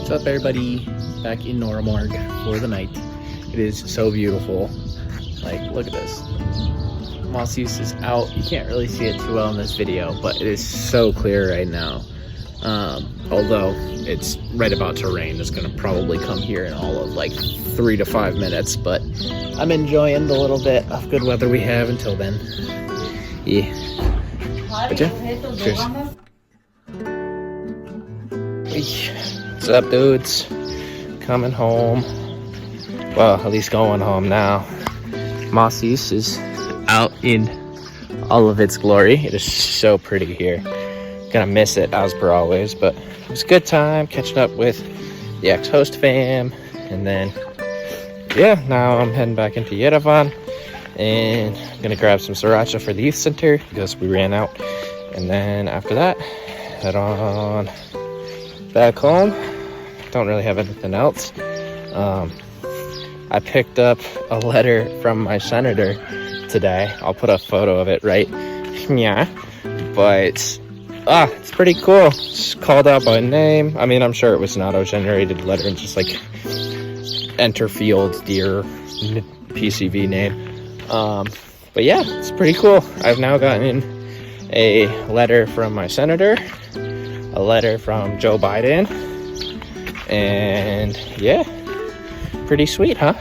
What's up, everybody? Back in Norrmorg for the night. It is so beautiful. Like, look at this. Mossjus is out. You can't really see it too well in this video, but it is so clear right now. Although it's right about to rain. It's gonna probably come here in all of like 3 to 5 minutes, but I'm enjoying the little bit of good weather we have until then. Yeah. But yeah, cheers. What's up, dudes? Coming home. Well, at least going home now. Mossjus is out in all of its glory. It is so pretty here. Gonna miss it as per always, but it was a good time catching up with the ex-host fam. And then, yeah, now I'm heading back into Yerevan and I'm gonna grab some sriracha for the youth center because we ran out. And then after that, head on back home. Don't really have anything else. I picked up a letter from my senator today. I'll put a photo of it right. Yeah, but it's pretty cool. It's called out by name. I mean, I'm sure it was an auto-generated letter and just like enter field dear PCV name. But yeah, it's pretty cool. I've now gotten a letter from my senator, a letter from Joe Biden, and yeah, pretty sweet, huh?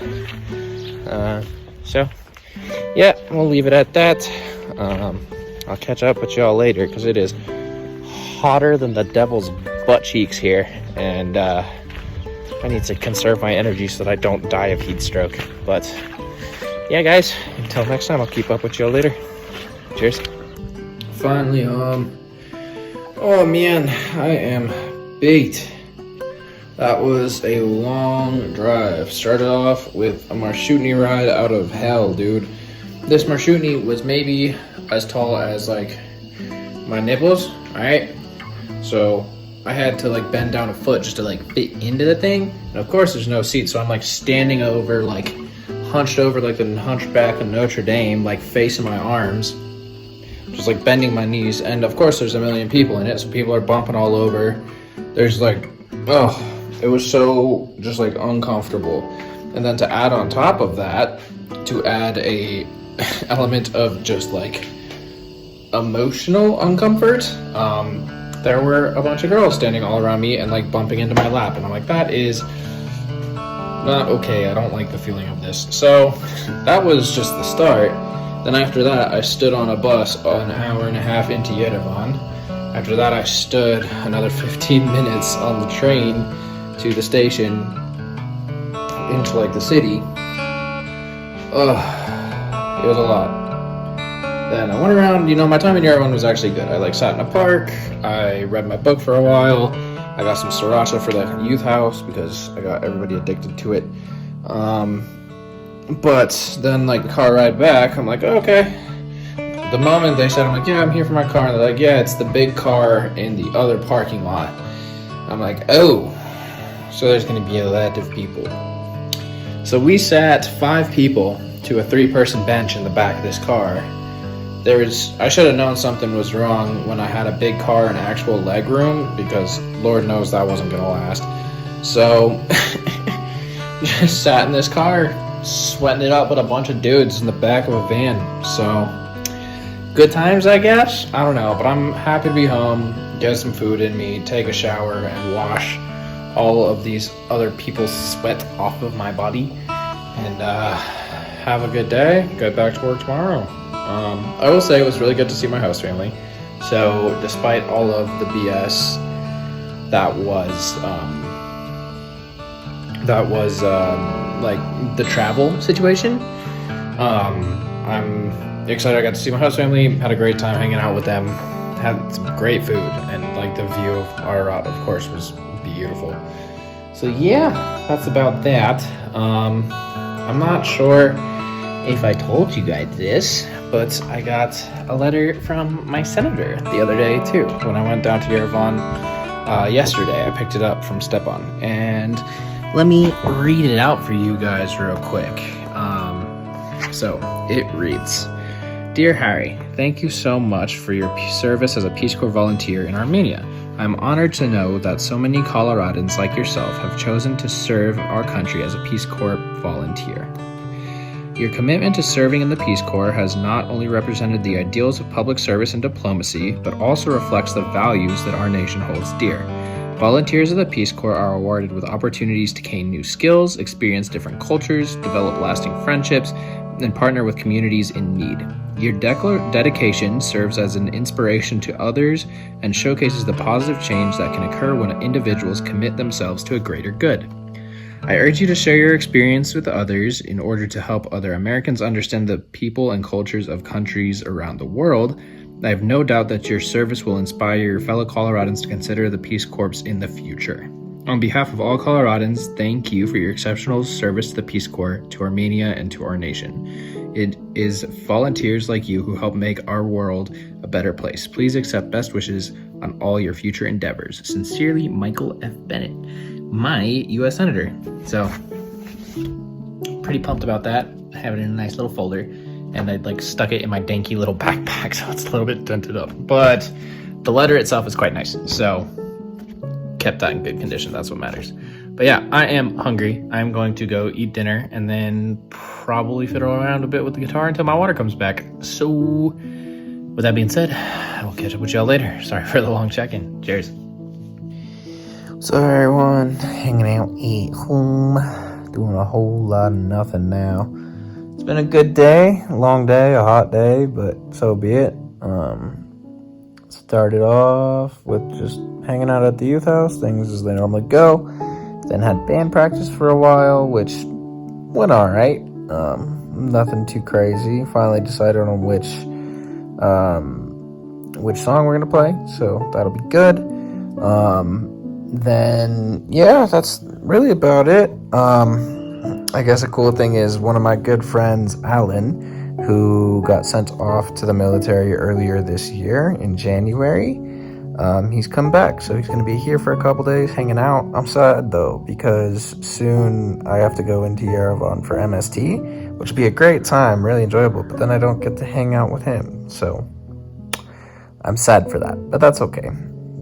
So yeah, we'll leave it at that. I'll catch up with y'all later because it is hotter than the devil's butt cheeks here, and I need to conserve my energy so that I don't die of heat stroke. But yeah, guys, until next time, I'll keep up with y'all later. Cheers. Finally home. Oh man, I am baked. That was a long drive. Started off with a Marshutni ride out of hell, dude. This Marshutni was maybe as tall as like my nipples, alright? So I had to like bend down a foot just to like fit into the thing. And of course there's no seat, so I'm like standing over, like hunched over like the hunchback of Notre Dame, like facing my arms. Just like bending my knees. And of course there's a million people in it, so people are bumping all over. There's like, it was so just like uncomfortable. And then to add on top of that, to add a element of just like emotional uncomfort, there were a bunch of girls standing all around me and like bumping into my lap, and I'm like, that is not okay. I don't like the feeling of this. So that was just the start. Then after that, I stood on a bus an hour and a half into Yerevan. After that, I stood another 15 minutes on the train to the station into like the city. It was a lot. Then I went around. My time in Yerevan was actually good. I like sat in a park. I read my book for a while. I got some sriracha for the youth house because I got everybody addicted to it. But then like the car ride back, I'm like, okay. The moment they said, I'm like, yeah, I'm here for my car. And they're like, yeah, it's the big car in the other parking lot. I'm like, oh, so there's going to be a lot of people. So we sat 5 people to a 3-person bench in the back of this car. I should have known something was wrong when I had a big car and actual leg room, because Lord knows that wasn't going to last. So just sat in this car, sweating it up with a bunch of dudes in the back of a van. So good times, I guess. I don't know, but I'm happy to be home, get some food in me, take a shower, and wash all of these other people's sweat off of my body, and have a good day. Get back to work tomorrow. I will say it was really good to see my host family. So despite all of the BS that was like the travel situation, I'm excited I got to see my host family, had a great time hanging out with them, had some great food, and like the view of Ararat, of course, was beautiful. So yeah, that's about that. I'm not sure if I told you guys this, but I got a letter from my senator the other day too. When I went down to Yerevan yesterday, I picked it up from Stepan, and let me read it out for you guys real quick. So it reads, "Dear Harry, thank you so much for your service as a Peace Corps volunteer in Armenia. I'm honored to know that so many Coloradans like yourself have chosen to serve our country as a Peace Corps volunteer. Your commitment to serving in the Peace Corps has not only represented the ideals of public service and diplomacy, but also reflects the values that our nation holds dear. Volunteers of the Peace Corps are awarded with opportunities to gain new skills, experience different cultures, develop lasting friendships, and partner with communities in need. Your dedication serves as an inspiration to others and showcases the positive change that can occur when individuals commit themselves to a greater good. I urge you to share your experience with others in order to help other Americans understand the people and cultures of countries around the world. I have no doubt that your service will inspire your fellow Coloradans to consider the Peace Corps in the future. On behalf of all Coloradans, thank you for your exceptional service to the Peace Corps, to Armenia, and to our nation. It is volunteers like you who help make our world a better place. Please accept best wishes on all your future endeavors. Sincerely, Michael F. Bennett, my U.S. Senator. So, pretty pumped about that. I have it in a nice little folder, and I stuck it in my danky little backpack, so it's a little bit dented up. But the letter itself is quite nice, so kept that in good condition. That's what matters. But yeah, I am hungry. I'm going to go eat dinner and then probably fiddle around a bit with the guitar until my water comes back. So with that being said, I will catch up with y'all later. Sorry for the long check-in. Cheers. So everyone, hanging out at home, doing a whole lot of nothing now. It's been a good day, a long day, a hot day, but so be it. Started off with just hanging out at the youth house, things as they normally go. Then had band practice for a while, which went all right. Nothing too crazy. Finally decided on which song we're gonna play, so that'll be good. Then yeah, that's really about it. I guess a cool thing is one of my good friends, Alan, who got sent off to the military earlier this year in January. He's come back, so he's going to be here for a couple days hanging out. I'm sad, though, because soon I have to go into Yerevan for MST, which will be a great time, really enjoyable, but then I don't get to hang out with him, so I'm sad for that, but that's okay.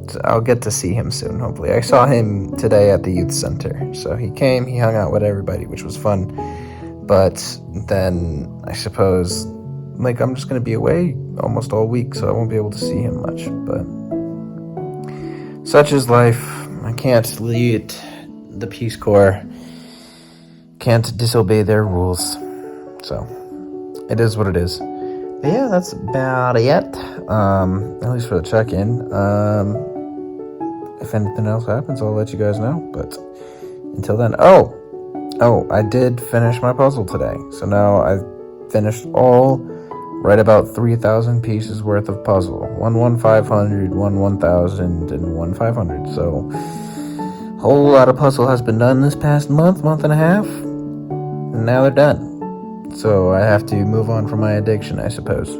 So I'll get to see him soon, hopefully. I saw him today at the youth center, so he came, he hung out with everybody, which was fun, but then I suppose, I'm just going to be away almost all week, so I won't be able to see him much, but such is life. I can't lead the Peace Corps. Can't disobey their rules. So, it is what it is. But yeah, that's about it. At least for the check-in. If anything else happens, I'll let you guys know. But until then, I did finish my puzzle today. So now I've finished right about 3,000 pieces worth of puzzle. 1,500, 1,000, and 1,500. So, a whole lot of puzzle has been done this past month and a half. And now they're done. So, I have to move on from my addiction, I suppose.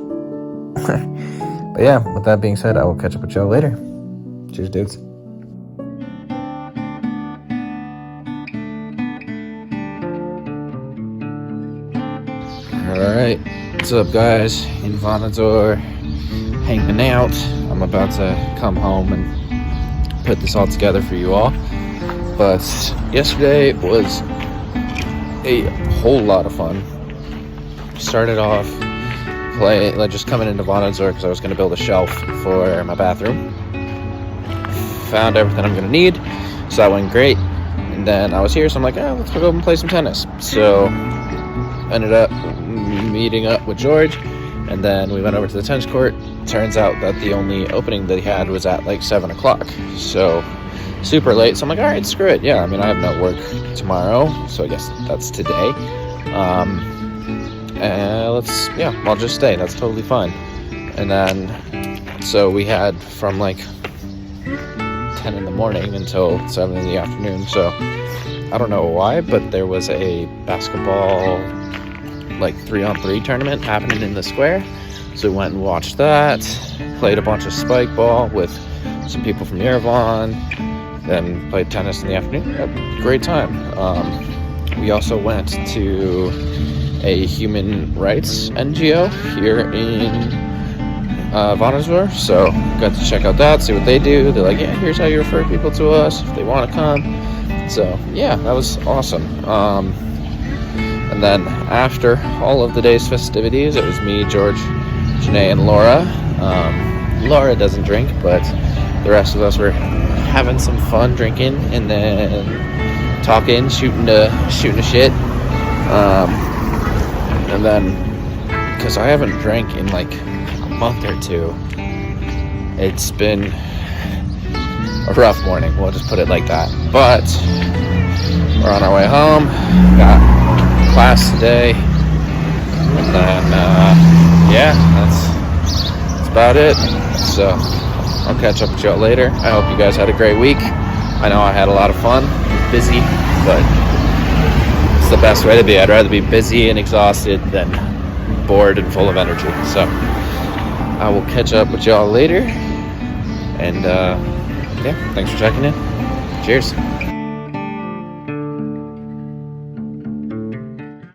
But yeah, with that being said, I will catch up with y'all later. Cheers, dudes. Alright. What's up, guys? In Vonador, hanging out. I'm about to come home and put this all together for you all. But yesterday was a whole lot of fun. Started off just coming into Vonador because I was going to build a shelf for my bathroom. Found everything I'm going to need, so that went great. And then I was here, so I'm like, let's go and play some tennis. So ended up meeting up with George, and then we went over to the tennis court. Turns out that the only opening that he had was at 7 o'clock, so super late. So I'm like, all right, screw it. Yeah, I have no work tomorrow, so I guess that's today. I'll just stay. That's totally fine. And then so we had from 10 in the morning until 7 in the afternoon. So I don't know why, but there was a basketball 3-on-3 tournament happening in the square. So we went and watched that, played a bunch of spike ball with some people from Yerevan, then played tennis in the afternoon. Had a great time. We also went to a human rights NGO here in Vonnerswar, so got to check out that, see what they do. They're like, yeah, here's how you refer people to us if they want to come. So yeah, that was awesome. And then after all of the day's festivities, it was me, George, Janae, and Laura. Laura doesn't drink, but the rest of us were having some fun drinking and then talking, shooting the shit. And then, because I haven't drank in like a month or two, it's been a rough morning, we'll just put it like that. But we're on our way home, got class today, and then yeah, that's about it. So I'll catch up with y'all later. I hope you guys had a great week. I know I had a lot of fun, busy, but it's the best way to be. I'd rather be busy and exhausted than bored and full of energy. So I will catch up with y'all later, and yeah, thanks for checking in. Cheers.